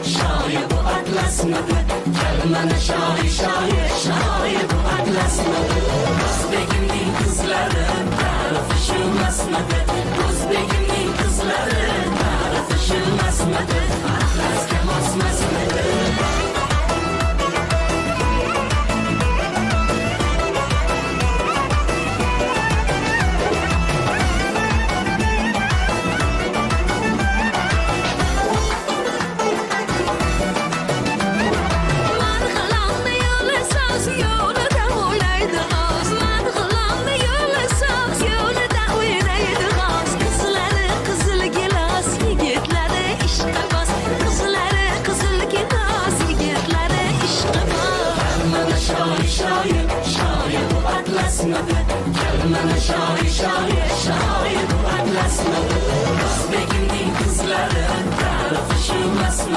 şair bu atlasmadı. Gel bana şair şair, şair bu atlasmadı. Özbekimning kızları tarifi şumasmadı. Özbekimning kızları tarifi şumasmadı. Atlasga mosmasmadı. Şair bu atlasmadı. Gel bana şair şair,